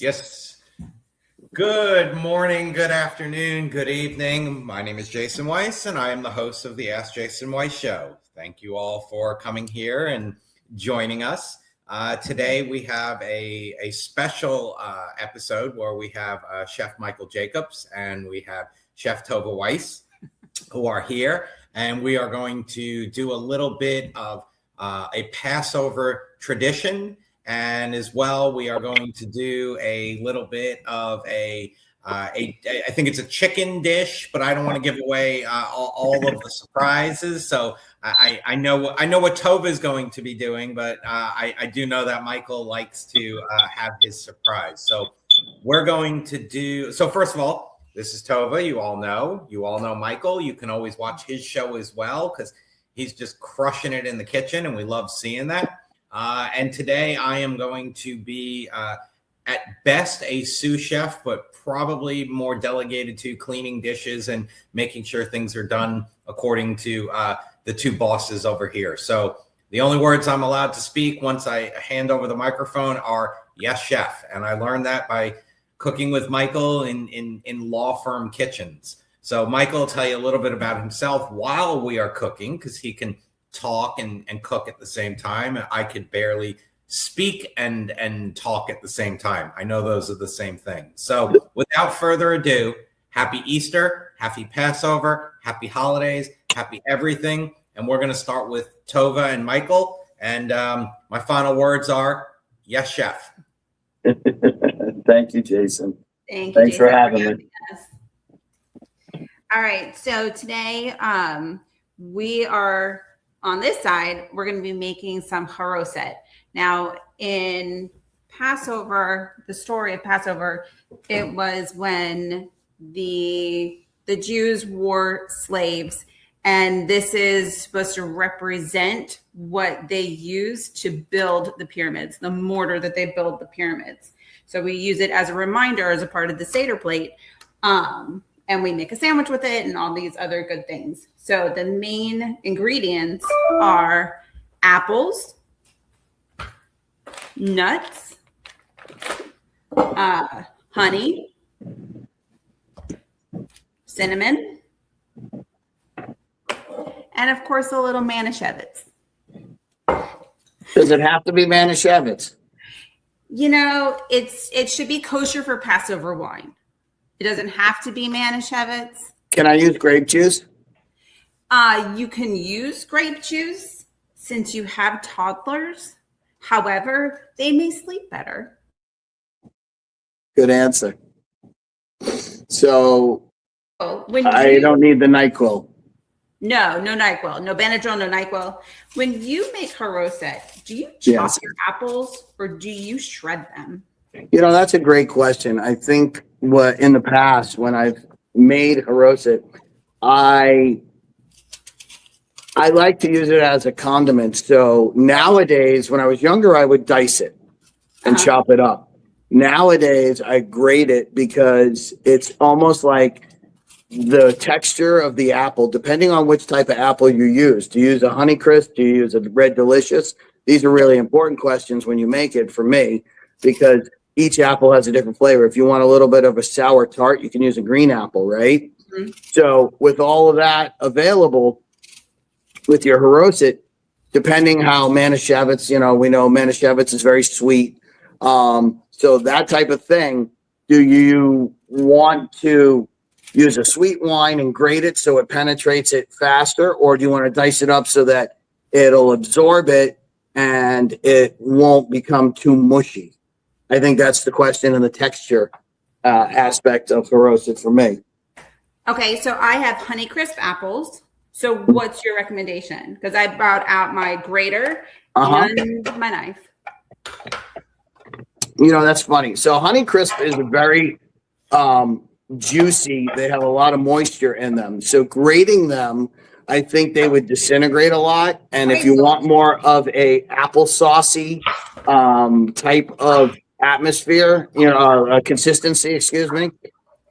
Yes. Good morning, good afternoon, good evening. My name is Jason Weiss, and I am the host of the Ask Jason Weiss Show. Thank you all for coming here and joining us. Today we have a special episode where we have Chef Michael Jacobs and we have Chef Tova Weiss who are here, and we are going to do a little bit of a Passover tradition. And as well, we are going to do a little bit of I think it's a chicken dish, but I don't want to give away all of the surprises. So I know what Tova is going to be doing, but I do know that Michael likes to have his surprise. So we're going to do. So first of all, this is Tova. You all know Michael. You can always watch his show as well because he's just crushing it in the kitchen, and we love seeing that. And today I am going to be, at best, a sous chef, but probably more delegated to cleaning dishes and making sure things are done according to the two bosses over here. So the only words I'm allowed to speak once I hand over the microphone are "yes, chef." And I learned that by cooking with Michael in law firm kitchens. So Michael will tell you a little bit about himself while we are cooking, because he can talk and cook at the same time. I could barely speak and talk at the same time. I know those are the same thing. So without further ado, happy Easter, happy Passover, happy holidays, happy everything. And we're going to start with Tova and Michael. And my final words are, yes, chef. Thank you, Jason. Thanks Jason, for having me. All right. So today we are on this side, we're going to be making some haroset. Now, in Passover, the story of Passover, it was when the Jews wore slaves, and this is supposed to represent what they used to build the pyramids, the mortar that they built the pyramids. So we use it as a reminder, as a part of the Seder plate, and we make a sandwich with it and all these other good things. So the main ingredients are apples, nuts, honey, cinnamon, and of course a little manischewitz. Does it have to be manischewitz? You know, it should be kosher for Passover wine. It doesn't have to be manischewitz. Can I use grape juice? You can use grape juice since you have toddlers. However, they may sleep better. Good answer. So I don't need the NyQuil. No NyQuil. No Benadryl, no NyQuil. When you make haroset, do you chop your apples or do you shred them? You know, that's a great question. I think in the past, when I've made haroset, I like to use it as a condiment. So nowadays, when I was younger, I would dice it and chop it up. Nowadays, I grate it because it's almost like the texture of the apple, depending on which type of apple you use. Do you use a Honeycrisp? Do you use a Red Delicious? These are really important questions when you make it for me, because each apple has a different flavor. If you want a little bit of a sour tart, you can use a green apple, right? Mm-hmm. So with all of that available with your haroset, depending how manischewitz, we know manischewitz is very sweet. So that type of thing, do you want to use a sweet wine and grate it so it penetrates it faster, or do you want to dice it up so that it'll absorb it and it won't become too mushy? I think that's the question, and the texture aspect of haroset for me. Okay, so I have Honeycrisp apples. So what's your recommendation? Because I brought out my grater and my knife. That's funny. So Honeycrisp is very juicy. They have a lot of moisture in them. So grating them, I think they would disintegrate a lot. And if you want more of a applesaucey type of atmosphere, consistency, excuse me.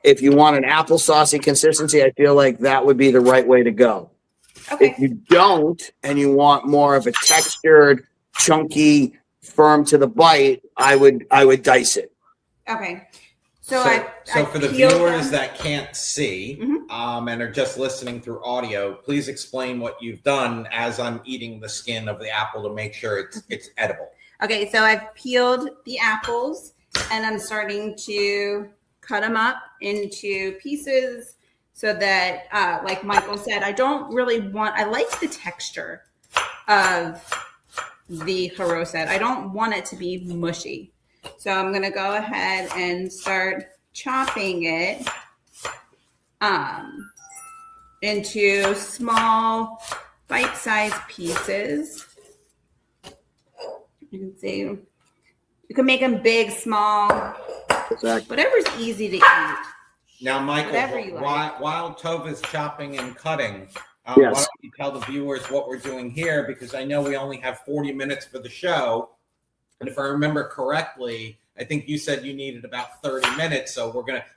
If you want an applesaucey consistency, I feel like that would be the right way to go. Okay. If you don't, and you want more of a textured, chunky, firm to the bite, I would dice it. Okay. So I for the peeled viewers them. that can't see Mhm. and are just listening through audio, please explain what you've done as I'm eating the skin of the apple to make sure it's edible. Okay, so I've peeled the apples and I'm starting to cut them up into pieces so that, like Michael said, I like the texture of the haroset. I don't want it to be mushy. So I'm going to go ahead and start chopping it into small bite-sized pieces. You can see, you can make them big, small, Exactly. whatever's easy to eat. Now, Michael, Whatever you like. while Tova's chopping and cutting, Yes. why don't you tell the viewers what we're doing here? Because I know we only have 40 minutes for the show. And if I remember correctly, I think you said you needed about 30 minutes. So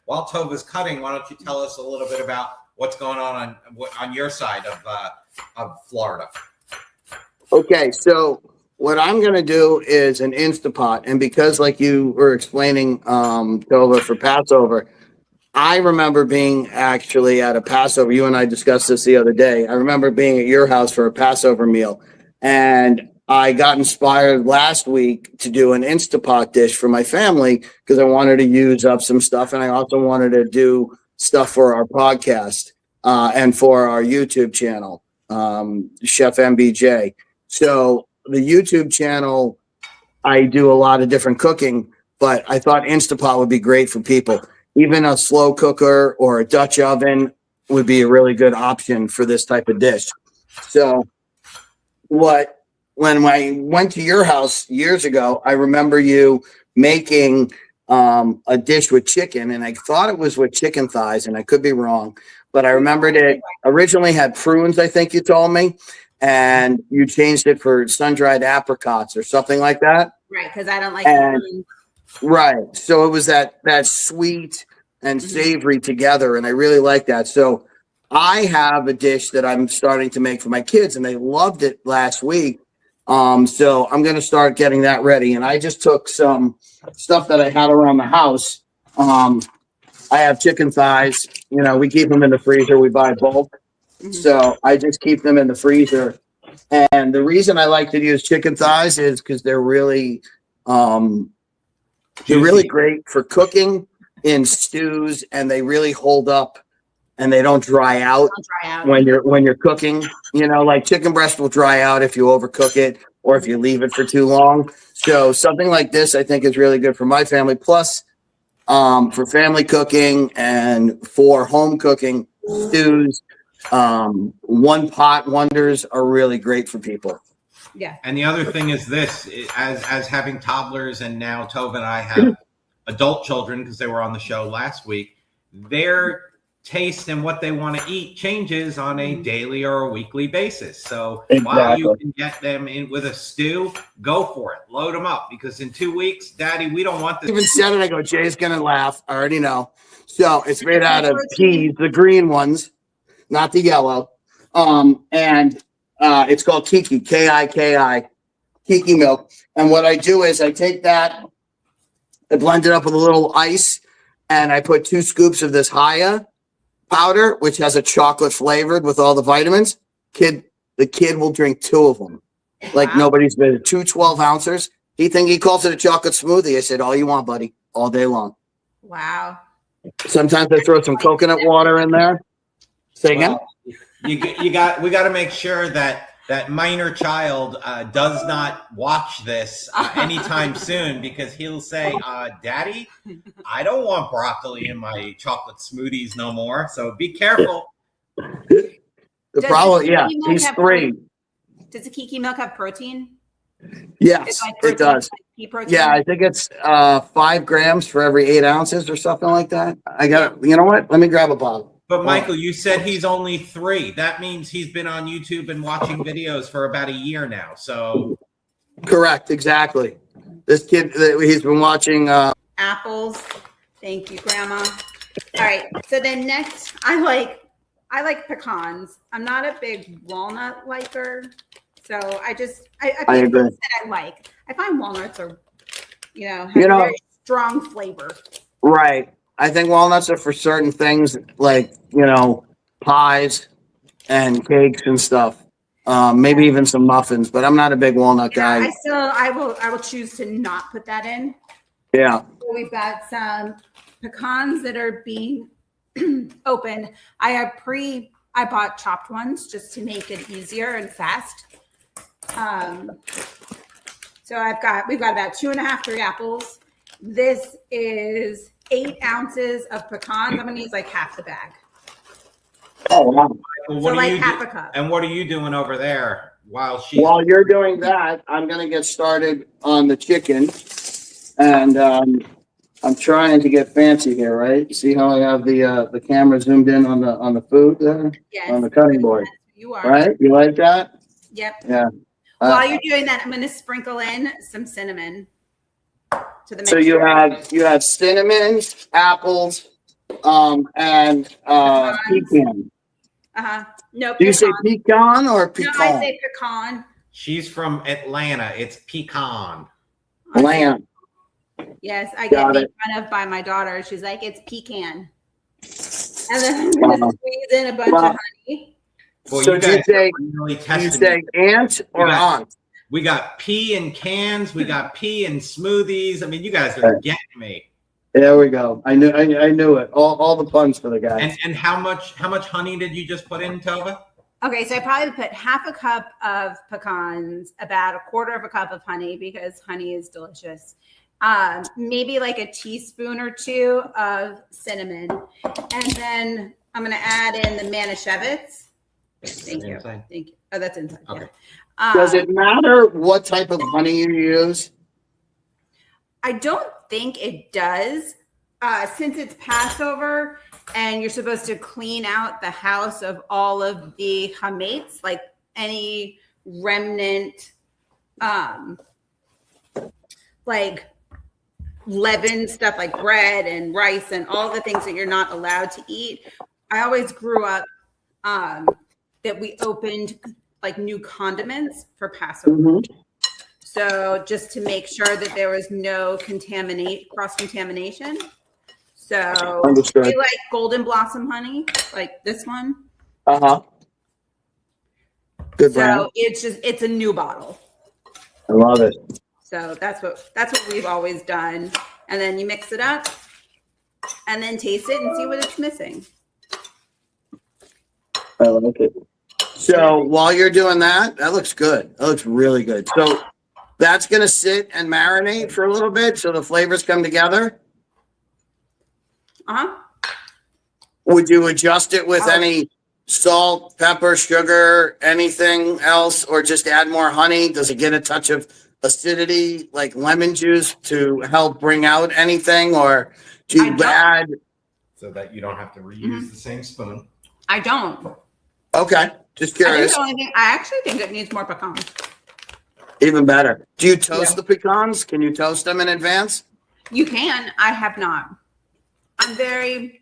while Tova's cutting, why don't you tell us a little bit about what's going on your side of Florida? Okay, so what I'm going to do is an Instapot. And because like you were explaining, Tova, for Passover, I remember being actually at a Passover. You and I discussed this the other day. I remember being at your house for a Passover meal. And I got inspired last week to do an Instapot dish for my family because I wanted to use up some stuff. And I also wanted to do stuff for our podcast and for our YouTube channel, Chef MBJ. So the YouTube channel, I do a lot of different cooking, but I thought Instapot would be great for people. Even a slow cooker or a Dutch oven would be a really good option for this type of dish. So when I went to your house years ago, I remember you making a dish with chicken, and I thought it was with chicken thighs, and I could be wrong, but I remembered it originally had prunes, I think you told me, and you changed it for sun-dried apricots or something like that. Right, because I don't like And- Right. So it was that sweet and savory together. And I really like that. So I have a dish that I'm starting to make for my kids and they loved it last week. So I'm going to start getting that ready. And I just took some stuff that I had around the house. I have chicken thighs, we keep them in the freezer. We buy bulk. So I just keep them in the freezer. And the reason I like to use chicken thighs is because they're really great for cooking in stews, and they really hold up and they don't dry out when you're cooking. Like chicken breast will dry out if you overcook it or if you leave it for too long. So something like this I think is really good for my family. Plus, for family cooking and for home cooking, stews, one pot wonders are really great for people. Yeah. And the other thing is this, as having toddlers, and now Tova and I have adult children because they were on the show last week, their taste and what they want to eat changes on a daily or a weekly basis. So while you can get them in with a stew, go for it. Load them up, because in 2 weeks, Daddy, we don't want this. Even said it, I go, Jay's going to laugh. I already know. So it's made out of peas, the green ones, not the yellow. And it's called Kiki, Kiki, Kiki milk. And what I do is I take that, I blend it up with a little ice, and I put 2 scoops of this Haya powder, which has a chocolate flavored with all the vitamins. The kid will drink 2 of them. Like nobody's been 2 12-ounces. He calls it a chocolate smoothie. I said, all you want, buddy, all day long. Wow. Sometimes I throw some coconut water in there. Say again? We got to make sure that minor child does not watch this anytime soon, because he'll say, Daddy, I don't want broccoli in my chocolate smoothies no more. So be careful. He's 3. Does the Kiki milk have protein? Yes, it does. Protein? Yeah, I think it's 5 grams for every 8 ounces or something like that. You know what? Let me grab a bottle. But Michael, you said he's only 3. That means he's been on YouTube and watching videos for about a year now. So correct, exactly. This kid, he's been watching apples. Thank you, Grandma. All right. So then next, I like pecans. I'm not a big walnut liker, so I agree. Things that I like. I find walnuts are, strong flavor. Right. I think walnuts are for certain things like, pies and cakes and stuff. Maybe even some muffins, but I'm not a big walnut guy. I will choose to not put that in. Yeah. So we've got some pecans that are being opened. I bought chopped ones just to make it easier and fast. So we've got about 2.5, 3 apples. This is 8 ounces of pecans. I'm gonna use like half the bag. Oh, wow. Well, So like half a cup. And what are you doing over there while you're doing that, I'm going to get started on the chicken. And I'm trying to get fancy here, right? See how I have the camera zoomed in on the food there? Yes. On the cutting board. You are. Right? You like that? Yep. Yeah. While you're doing that, I'm going to sprinkle in some cinnamon to the mixture. So you have cinnamon, apples, and pecan. No, Do you say pecan or pecan? No, I say pecan. She's from Atlanta. It's pecan. Lamb. Yes, I get made fun of by my daughter. She's like, it's pecan. And then I'm going to squeeze in a bunch of honey. Boy, So you do guys you say aunt or aunt? We got pea in cans. We got pea in smoothies. I mean, you guys are getting me. There we go. I knew it. All the puns for the guys. And how much honey did you just put in, Tova? Okay, so I probably put half a cup of pecans, about 1/4 cup of honey because honey is delicious. Maybe like a teaspoon or 2 of cinnamon, and then I'm going to add in the Manischewitz. Thank you. Oh, that's inside. Okay. Yeah. Does it matter what type of honey you use? I don't think it does. Since it's Passover and you're supposed to clean out the house of all of the chametz, like any remnant, like leaven stuff like bread and rice and all the things that you're not allowed to eat. I always grew up that we opened like new condiments for Passover. Mm-hmm. So just to make sure that there was no cross-contamination. So Understood. we like golden blossom honey, like this one. Uh-huh. Good brand. So it's a new bottle. I love it. So that's what we've always done. And then you mix it up and then taste it and see what it's missing. I like it. So while you're doing that looks good. That looks really good. So that's going to sit and marinate for a little bit so the flavors come together. Uh-huh. Would you adjust it with any salt, pepper, sugar, anything else, or just add more honey? Does it get a touch of acidity like lemon juice to help bring out anything, or do you add? So that you don't have to reuse the same spoon. I don't. Okay, just curious. I actually think it needs more pecans. Even better. Do you toast the pecans? Can you toast them in advance? You can. I have not. I'm very,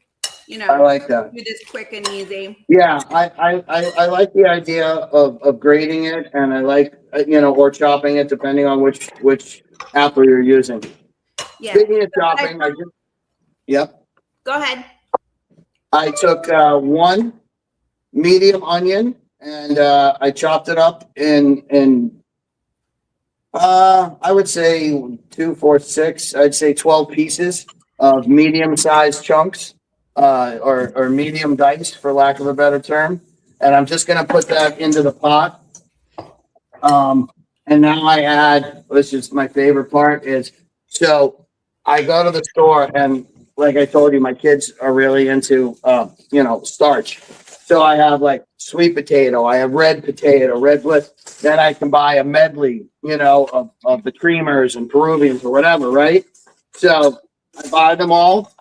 I like that. Do this quick and easy. Yeah, I like the idea of grating it, and I like or chopping it depending on which apple you're using. Yeah. Speaking of chopping, yep. Go ahead. I took 1 medium onion and I chopped it up in I would say 2, 4, 6. I'd say 12 pieces of medium-sized chunks, or medium dice, for lack of a better term. And I'm just going to put that into the pot. And now I add, this is my favorite part, so I go to the store, and like I told you, my kids are really into, starch. So I have like sweet potato, I have red potato, red bliss. Then I can buy a medley, of the creamers and Peruvians or whatever, right? So I buy them all,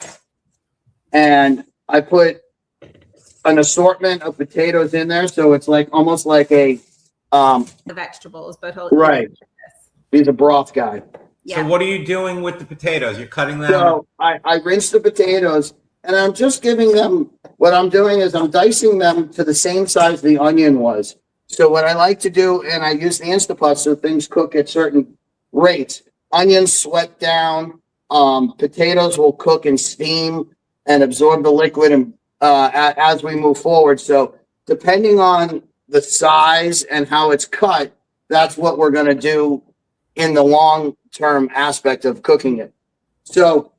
and I put an assortment of potatoes in there. So it's like almost like the vegetables, but right. He's a broth guy. Yeah. So what are you doing with the potatoes? You're cutting them? So I rinse the potatoes, and I'm just giving them, what I'm doing is I'm dicing them to the same size the onion was. So what I like to do, and I use the Instapot so things cook at certain rates. Onions sweat down, potatoes will cook and steam and absorb the liquid and as we move forward. So depending on the size and how it's cut, that's what we're going to do in the long-term aspect of cooking it. So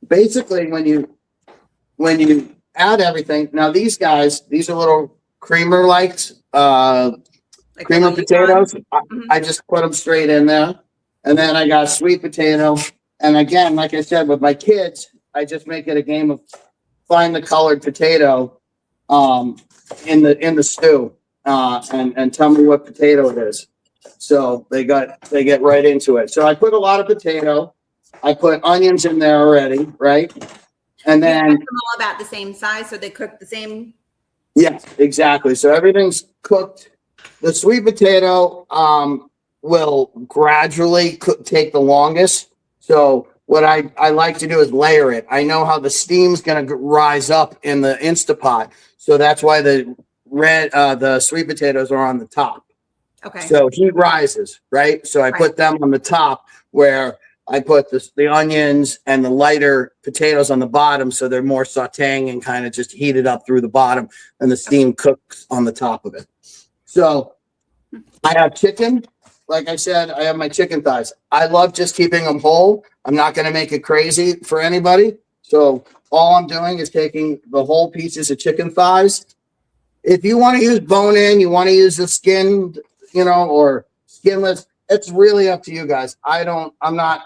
basically when you add everything, now these are little creamer creamer potatoes. I just put them straight in there. And then I got sweet potato. And again, like I said, with my kids, I just make it a game of find the colored potato in the stew and tell me what potato it is. So they get right into it. So I put a lot of potato. I put onions in there already, right? And then them all about the same size, so they cook the same. Yes, exactly. So everything's cooked. The sweet potato will gradually take the longest. So what I like to do is layer it. I know how the steam's going to rise up in the Instapot. So that's why the sweet potatoes are on the top. Okay. So heat rises, right? So I put them on the top where I put the onions and the lighter potatoes on the bottom. So they're more sauteing and kind of just heated up through the bottom, and the steam cooks on the top of it. So I have chicken. Like I said, I have my chicken thighs. I love just keeping them whole. I'm not going to make it crazy for anybody. So all I'm doing is taking the whole pieces of chicken thighs. If you want to use bone in, you want to use the skin, or skinless, it's really up to you guys. I'm not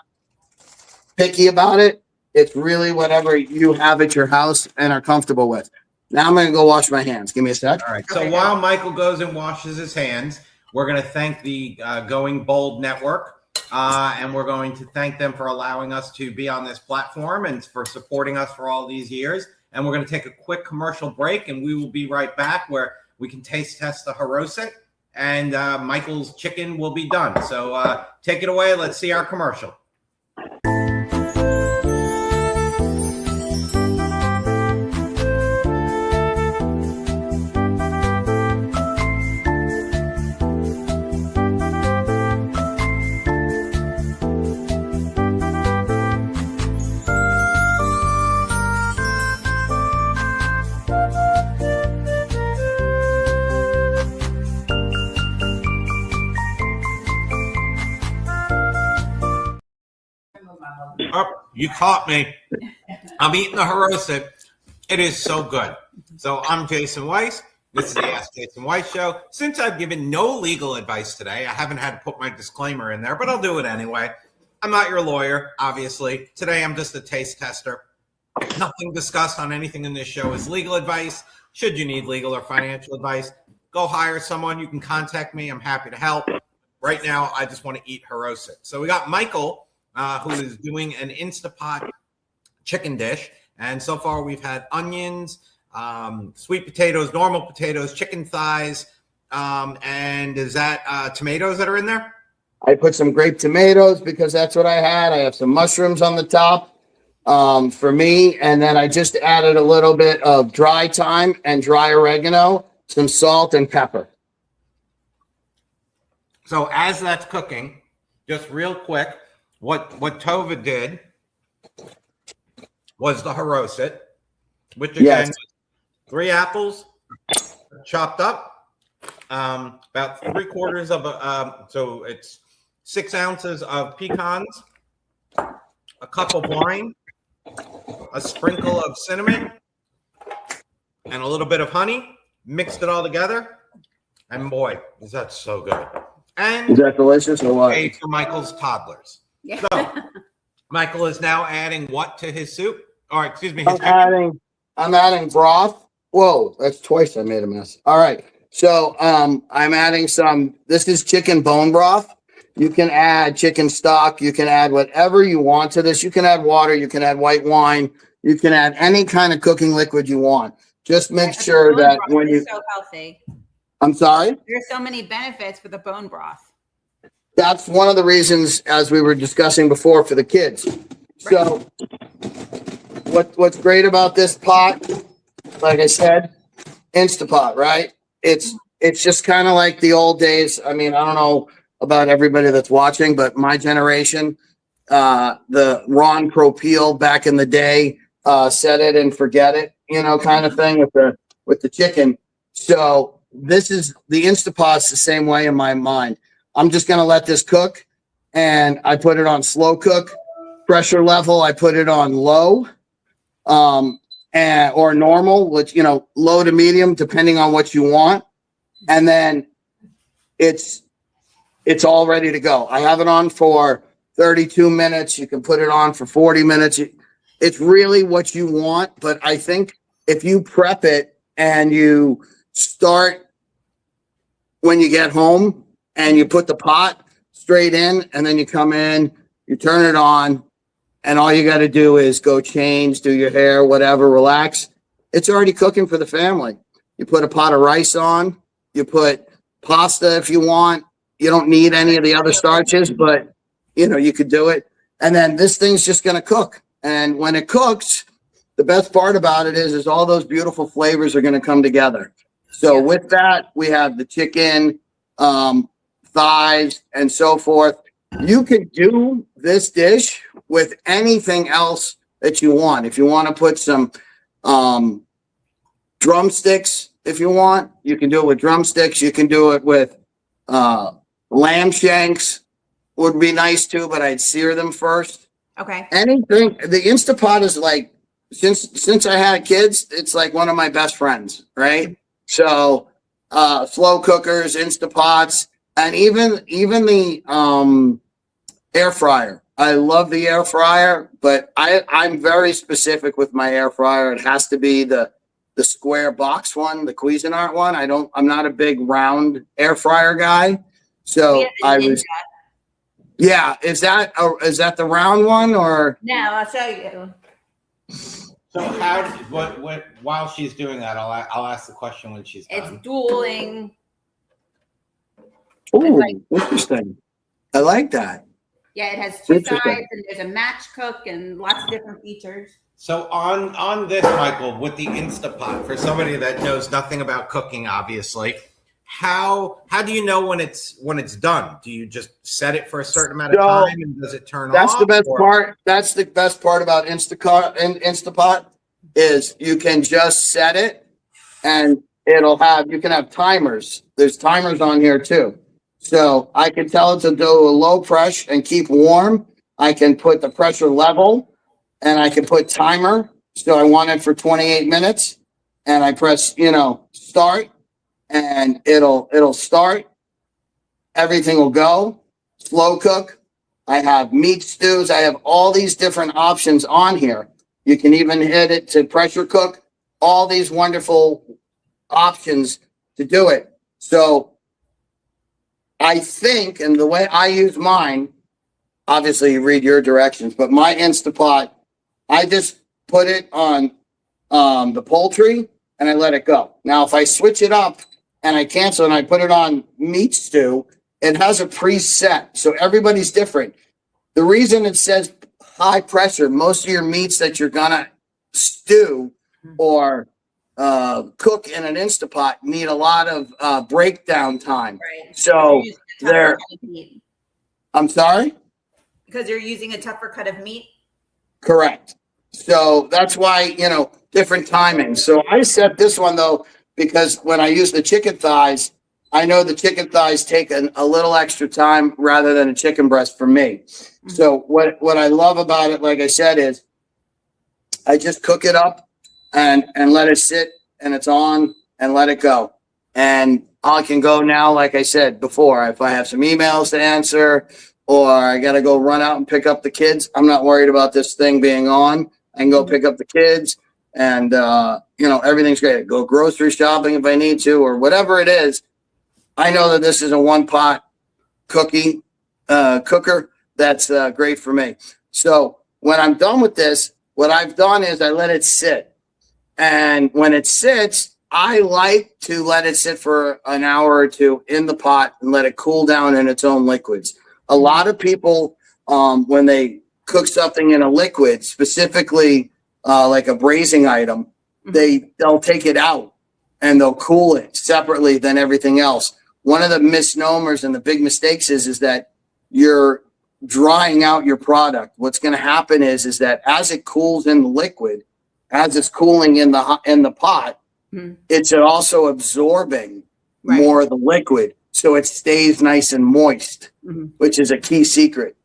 picky about it. It's really whatever you have at your house and are comfortable with. Now I'm going to go wash my hands. Give me a sec. All right. So while Michael goes and washes his hands, we're going to thank the Going Bold Network, and we're going to thank them for allowing us to be on this platform and for supporting us for all these years. And we're going to take a quick commercial break, and we will be right back where we can taste test the haroset, and Michael's chicken will be done. So take it away. Let's see our commercial. Oh, you caught me. I'm eating the haroset. It is so good. So I'm Jason Weiss. This is the Ask Jason Weiss Show. Since I've given no legal advice today, I haven't had to put my disclaimer in there, but I'll do it anyway. I'm not your lawyer, obviously. Today I'm just a taste tester. Nothing discussed on anything in this show is legal advice. Should you need legal or financial advice, go hire someone. You can contact me. I'm happy to help. Right now, I just want to eat haroset. So we got Michael, who is doing an Instapot chicken dish. And so far we've had onions, sweet potatoes, normal potatoes, chicken thighs. And is that tomatoes that are in there? I put some grape tomatoes because that's what I had. I have some mushrooms on the top for me. And then I just added a little bit of dry thyme and dry oregano, some salt and pepper. So as that's cooking, just real quick, what Tova did was the haroset, which again, 3 apples chopped up, about 3/4 of a, so it's 6 ounces of pecans, a cup of wine, a sprinkle of cinnamon, and a little bit of honey. Mixed it all together, and boy, is that so good. And is that delicious or what? Made for Michael's toddlers. Yeah. So Michael is now adding what to his soup? Or excuse me, his I'm adding broth. Whoa, that's twice I made a mess. All right. So I'm adding some, this is chicken bone broth. You can add chicken stock. You can add whatever you want to this. You can add water. You can add white wine. You can add any kind of cooking liquid you want. Just make sure that when you. So healthy. I'm sorry? There's so many benefits for the bone broth. That's one of the reasons, as we were discussing before, for the kids. So what's great about this pot, like I said, Instapot, right? It's just kind of like the old days. I mean, I don't know about everybody that's watching, but my generation, the Ron Propeel back in the day, set it and forget it, kind of thing with the chicken. So this is the Instapot's the same way in my mind. I'm just going to let this cook, and I put it on slow cook. Pressure level, I put it on low, or normal, which, low to medium, depending on what you want. And then it's all ready to go. I have it on for 32 minutes. You can put it on for 40 minutes. It's really what you want. But I think if you prep it and you start when you get home and you put the pot straight in, and then you come in, you turn it on, and all you got to do is go change, do your hair, whatever, relax. It's already cooking for the family. You put a pot of rice on, you put pasta if you want. You don't need any of the other starches, but you could do it. And then this thing's just going to cook. And when it cooks, the best part about it is all those beautiful flavors are going to come together. So with that, we have the chicken, thighs, and so forth. You could do this dish with anything else that you want. If you want to put some drumsticks, if you want, you can do it with drumsticks. You can do it with lamb shanks, would be nice too, but I'd sear them first. Okay. Anything. The Instapot is like, since I had kids, it's like one of my best friends, right? So slow cookers, Instapots, and even the air fryer. I love the air fryer, but I'm very specific with my air fryer. It has to be the square box one, the Cuisinart one. I'm not a big round air fryer guy. So yeah. Is that the round one or? No, I'll show you. So while she's doing that, I'll ask the question when she's done. It's dueling. Oh, interesting. I like that. Yeah, it has two sides, and there's a match cook and lots of different features. So on this, Michael, with the Instapot, for somebody that knows nothing about cooking, obviously, how do you know when it's done? Do you just set it for a certain amount of time, and does it turn off? That's the best part. That's the best part about Instapot is you can just set it, and you can have timers. There's timers on here too. So I can tell it to do a low pressure and keep warm. I can put the pressure level, and I can put timer. So I want it for 28 minutes, and I press, start, and it'll start. Everything will go. Slow cook. I have meat stews. I have all these different options on here. You can even hit it to pressure cook. All these wonderful options to do it. So I think, and the way I use mine, obviously you read your directions, but my Instapot, I just put it on the poultry and I let it go. Now, if I switch it up and I cancel and I put it on meat stew, it has a preset. So everybody's different. The reason it says high pressure, most of your meats that you're gonna stew or cook in an Instapot need a lot of breakdown time. Right. So I'm sorry? Because you're using a tougher cut of meat? Correct. So that's why, different timing. So I set this one though, because when I use the chicken thighs, I know the chicken thighs take a little extra time rather than a chicken breast for me. Mm-hmm. So what I love about it, like I said, is I just cook it up and let it sit, and it's on, and let it go. And I can go now, like I said before, if I have some emails to answer or I got to go run out and pick up the kids, I'm not worried about this thing being on. I can go pick up the kids and, everything's great. Go grocery shopping if I need to or whatever it is. I know that this is a one-pot cooker that's great for me. So when I'm done with this, what I've done is I let it sit. And when it sits, I like to let it sit for an hour or two in the pot and let it cool down in its own liquids. A lot of people, when they cook something in a liquid, specifically like a braising item, they'll take it out and they'll cool it separately than everything else. One of the misnomers and the big mistakes is that you're drying out your product. What's going to happen is that as it cools in the liquid, as it's cooling in the pot, it's also absorbing more of the liquid, so it stays nice and moist, which is a key secret.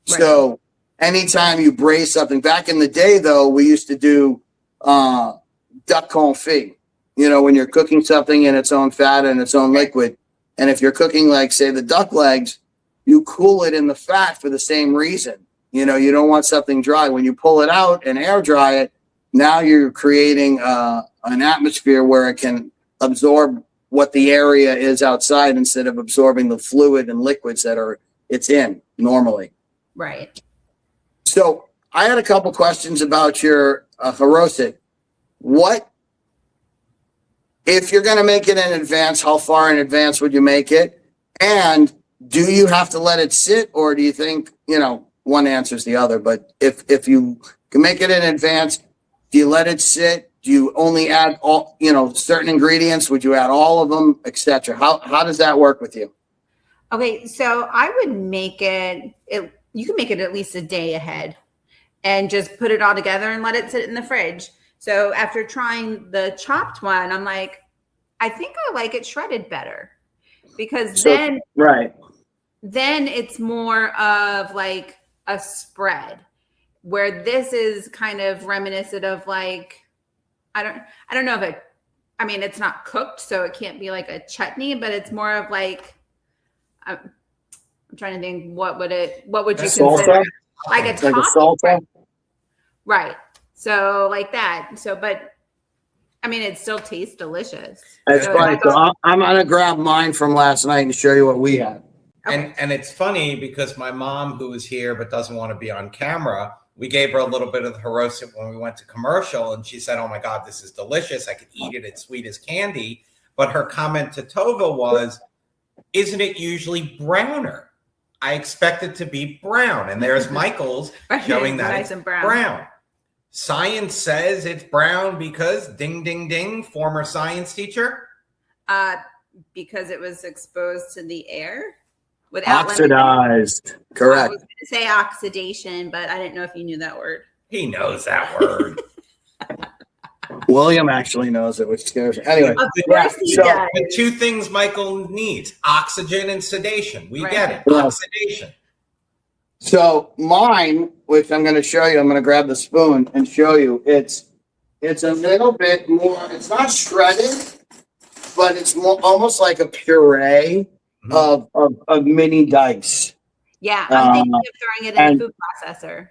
Right. So anytime you braise something, back in the day though, we used to do duck confit. You know, when you're cooking something in its own fat and its own liquid, and if you're cooking like say the duck legs, you cool it in the fat for the same reason. You know, you don't want something dry. When you pull it out and air dry it, now you're creating an atmosphere where it can absorb what the area is outside instead of absorbing the fluid and liquids that it's in normally. Right. So I had a couple questions about your haroset. What, if you're going to make it in advance, how far in advance would you make it? And do you have to let it sit, or do you think, you know, one answers the other, but if you can make it in advance, do you let it sit? Do you only add all, you know, certain ingredients? Would you add all of them, etc.? How does that work with you? Okay, so I would make it, you can make it at least a day ahead and just put it all together and let it sit in the fridge. So after trying the chopped one, I'm like, I think I like it shredded better, because then it's more of like a spread, where this is kind of reminiscent of like, I don't know if it, I mean, it's not cooked, so it can't be like a chutney, but it's more of like, I'm trying to think, what would you consider? Like a salsa? Right. So like that. So, but I mean, it still tastes delicious. It's funny. So I'm going to grab mine from last night and show you what we had. Okay. And it's funny because my mom, who is here but doesn't want to be on camera, we gave her a little bit of the haroset when we went to commercial, and she said, "Oh my God, this is delicious. I could eat it. It's sweet as candy." But her comment to Tova was, "Isn't it usually browner? I expect it to be brown." And there's Michael's showing that nice it's brown. Science says it's brown because ding, ding, ding, former science teacher. Because it was exposed to the air. Oxidized. Correct. I was going to say oxidation, but I didn't know if you knew that word. He knows that word. William actually knows it, which scares me. Anyway, the two things Michael needs: oxygen and sedation. We get it. Yeah. Oxidation. So mine, which I'm going to show you, I'm going to grab the spoon and show you. It's a little bit more. It's not shredded, but it's more almost like a puree. Of mini dice. Yeah, I'm thinking of throwing it in the food processor.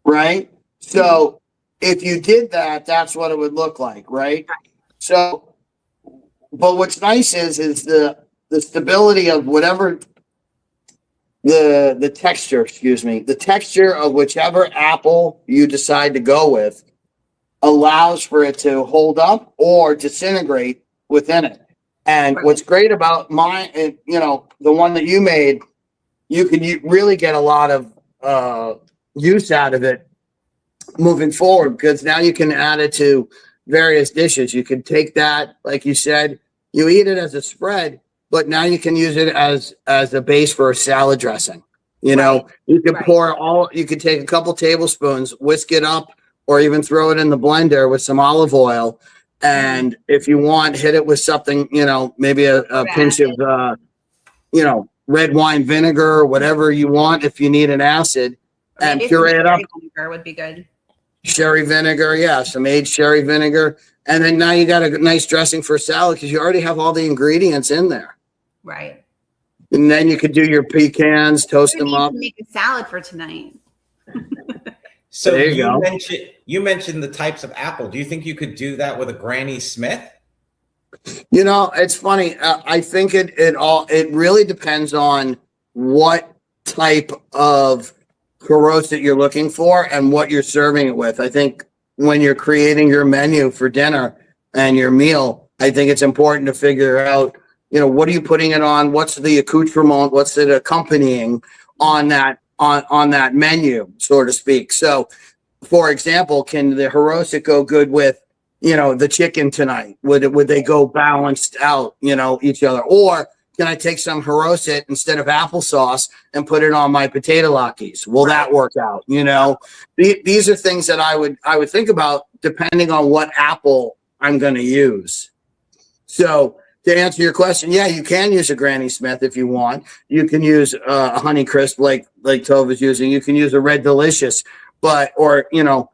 Right? So if you did that, that's what it would look like, right? So, but what's nice is the stability of whatever the texture, the texture of whichever apple you decide to go with allows for it to hold up or disintegrate within it. And what's great about mine, you know, the one that you made, you can really get a lot of use out of it moving forward, because now you can add it to various dishes. You can take that, like you said, you eat it as a spread, but now you can use it as a base for a salad dressing. You know, you could you could take a couple tablespoons, whisk it up, or even throw it in the blender with some olive oil. And if you want, hit it with something, you know, maybe a pinch of, you know, red wine vinegar or whatever you want if you need an acid, and puree it up. Vinegar would be good. Sherry vinegar, yeah, some aged sherry vinegar. And then now you got a nice dressing for salad because you already have all the ingredients in there. Right. And then you could do your pecans, toast them up. Make a salad for tonight. So you mentioned the types of apple. Do you think you could do that with a Granny Smith? You know, it's funny. I think it really depends on what type of haroset you're looking for and what you're serving it with. I think when you're creating your menu for dinner and your meal, I think it's important to figure out, you know, what are you putting it on? What's the accoutrement? What's it accompanying on that menu, so to speak? So, for example, can the haroset go good with, you know, the chicken tonight? Would they go balanced out, you know, each other? Or can I take some haroset instead of applesauce and put it on my potato latkes? Will that work out? You know, these are things that I would think about depending on what apple I'm going to use. So to answer your question, yeah, you can use a Granny Smith if you want. You can use a Honey Crisp like Tova's using. You can use a Red Delicious, or you know,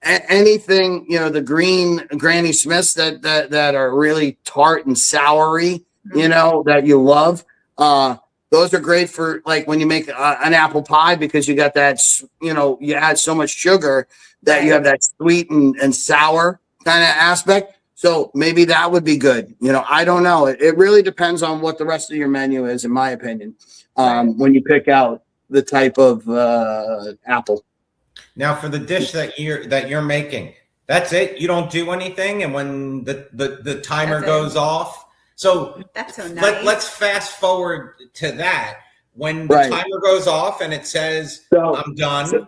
anything, you know, the green Granny Smiths that are really tart and soury, you know, that you love. Those are great for like when you make an apple pie, because you got that, you know, you add so much sugar that you have that sweet and sour kind of aspect. So maybe that would be good. You know, I don't know. It really depends on what the rest of your menu is, in my opinion, when you pick out the type of apple. Now, for the dish that you're making, that's it. You don't do anything, and when the timer goes off, so that's so nice. Let's fast forward to that. When the timer goes off and it says I'm done,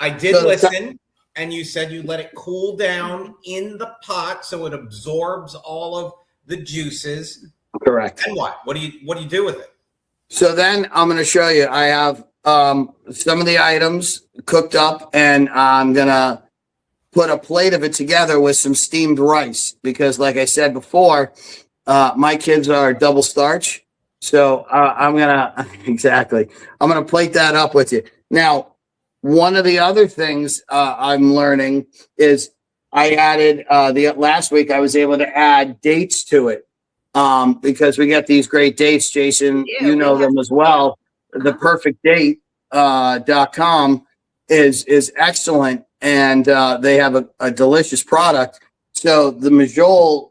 I did listen, and you said you let it cool down in the pot so it absorbs all of the juices. Correct. And what do you do with it? So then I'm going to show you. I have some of the items cooked up, and I'm going to put a plate of it together with some steamed rice, because like I said before, my kids are double starch. So I'm going to plate that up with you. Now, one of the other things I'm learning is I added last week, I was able to add dates to it. Because we get these great dates, Jason, you know them as well. The perfectdate.com is excellent, and they have a delicious product. So the Majol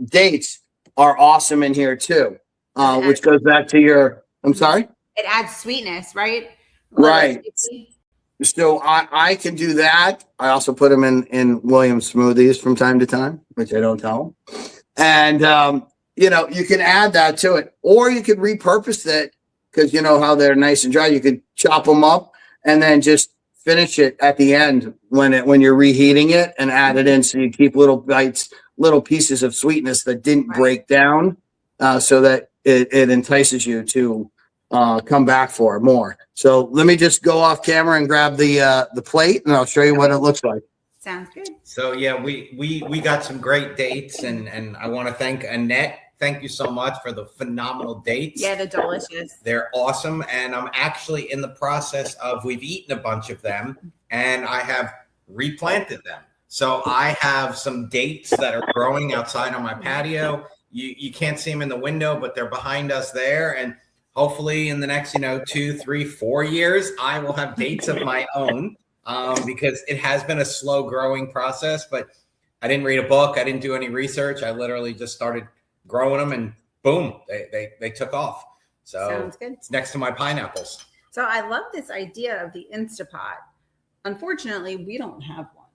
dates are awesome in here too, which goes back to I'm sorry? It adds sweetness, right? Right. So I can do that. I also put them in Williams smoothies from time to time, which I don't tell them. And, you know, you can add that to it, or you could repurpose it, because you know how they're nice and dry. You could chop them up and then just finish it at the end when you're reheating it, and add it in. So you keep little bites, little pieces of sweetness that didn't break down, so that it entices you to come back for more. So let me just go off camera and grab the plate, and I'll show you what it looks like. Sounds good. So yeah, we got some great dates, and I want to thank Annette. Thank you so much for the phenomenal dates. Yeah, they're delicious. They're awesome, and I'm actually in the process of, we've eaten a bunch of them, and I have replanted them. So I have some dates that are growing outside on my patio. You can't see them in the window, but they're behind us there, and hopefully in the next 2, 3, 4 years, I will have dates of my own. Because it has been a slow growing process, but I didn't read a book. I didn't do any research. I literally just started growing them, and boom, they took off. So sounds good. It's next to my pineapples. So I love this idea of the Instapot. Unfortunately, we don't have one.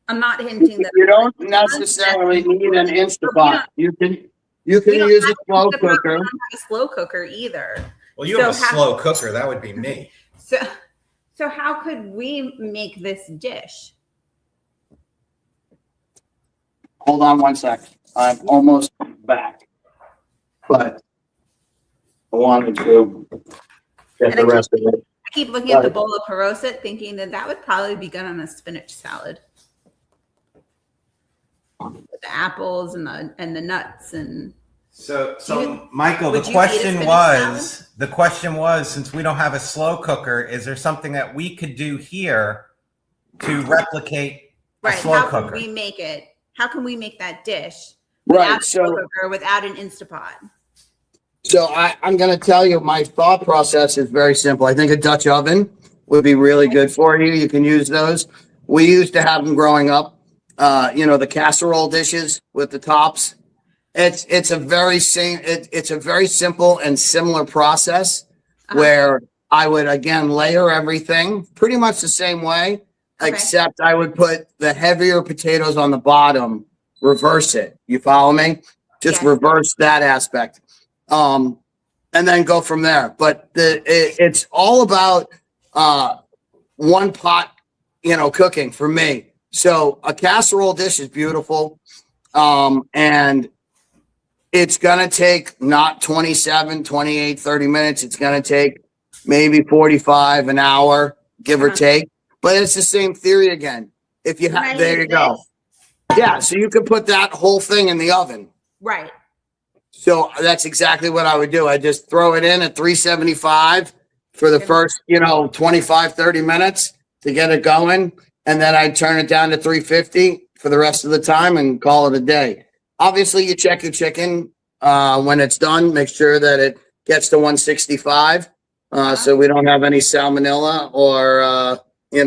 I'm not hinting that you don't necessarily need an Instapot. You can use a slow cooker. We don't have a slow cooker either. Well, you have a slow cooker. That would be me. So how could we make this dish? Hold on one sec. I'm almost back, but I wanted to get the rest of it. I keep looking at the bowl of haroset, thinking that would probably be good on a spinach salad. With the apples and the nuts and. So Michael, the question was, since we don't have a slow cooker, is there something that we could do here to replicate a slow cooker? How can we make it? How can we make that dish Right. without a slow cooker, without an Instapot? So I'm going to tell you, my thought process is very simple. I think a Dutch oven would be really good for you. You can use those. We used to have them growing up. The casserole dishes with the tops. It's a very simple and similar process where I would again layer everything pretty much the same way, except I would put the heavier potatoes on the bottom, reverse it. You follow me? Just reverse that aspect. And then go from there. But it's all about one pot, cooking for me. So a casserole dish is beautiful. And It's going to take not 27, 28, 30 minutes. It's going to take maybe 45, an hour, give or take. But it's the same theory again. If you have, there you go. Yeah, so you could put that whole thing in the oven. Right. So that's exactly what I would do. I just throw it in at 375 for the first, 25, 30 minutes to get it going. And then I turn it down to 350 for the rest of the time and call it a day. Obviously, you check your chicken when it's done. Make sure that it gets to 165 so we don't have any salmonella or, E.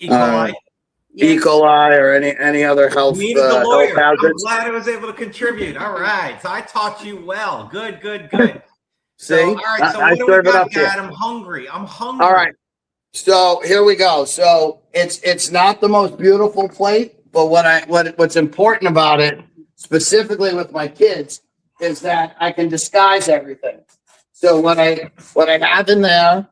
coli. E. coli or any other health, The lawyer. health I'm hazards. glad I was able to contribute. All right. So I taught you well. Good. See, So, all right. So I what do we serve it got, up to you. Dad? I'm hungry. All right. So here we go. So it's not the most beautiful plate, but what's important about it, specifically with my kids, is that I can disguise everything. So what I have in there,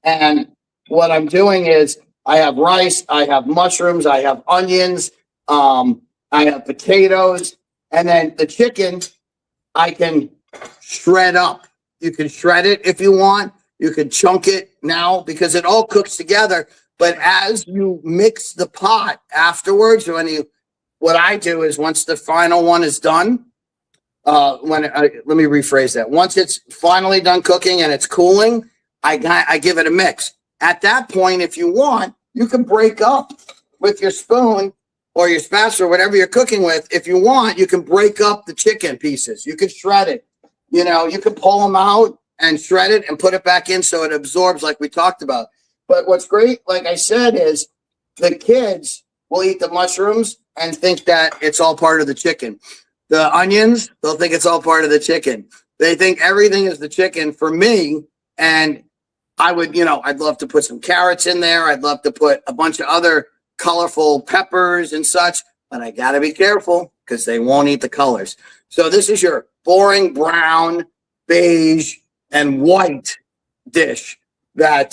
and what I'm doing is I have rice, I have mushrooms, I have onions, I have potatoes, and then the chicken I can shred up. You can shred it if you want. You can chunk it now because it all cooks together. But as you mix the pot afterwards, what I do is once the final one is done, let me rephrase that. Once it's finally done cooking and it's cooling, I give it a mix. At that point, if you want, you can break up with your spoon or your spatula or whatever you're cooking with. If you want, you can break up the chicken pieces. You can shred it. You can pull them out and shred it and put it back in so it absorbs like we talked about. But what's great, like I said, is the kids will eat the mushrooms and think that it's all part of the chicken. The onions, they'll think it's all part of the chicken. They think everything is the chicken for me. And I would, I'd love to put some carrots in there. I'd love to put a bunch of other colorful peppers and such, but I got to be careful because they won't eat the colors. So this is your boring brown, beige, and white dish that,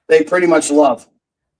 they pretty much love.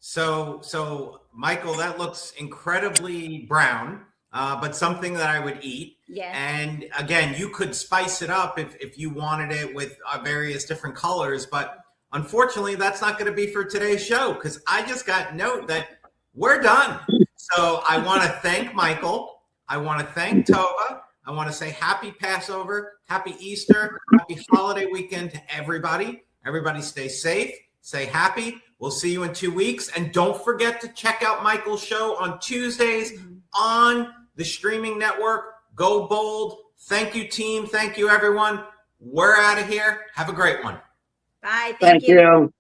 So Michael, that looks incredibly brown, but something that I would eat. Yeah. And again, you could spice it up if you wanted it with various different colors, but unfortunately, that's not going to be for today's show because I just got note that we're done. So I want to thank Michael. I want to thank Tova. I want to say happy Passover, happy Easter, happy holiday weekend to everybody. Everybody stay safe, stay happy. We'll see you in 2 weeks. And don't forget to check out Michael's show on Tuesdays on the streaming network. Go bold. Thank you, team. Thank you, everyone. We're out of here. Have a great one. Bye. Thank you.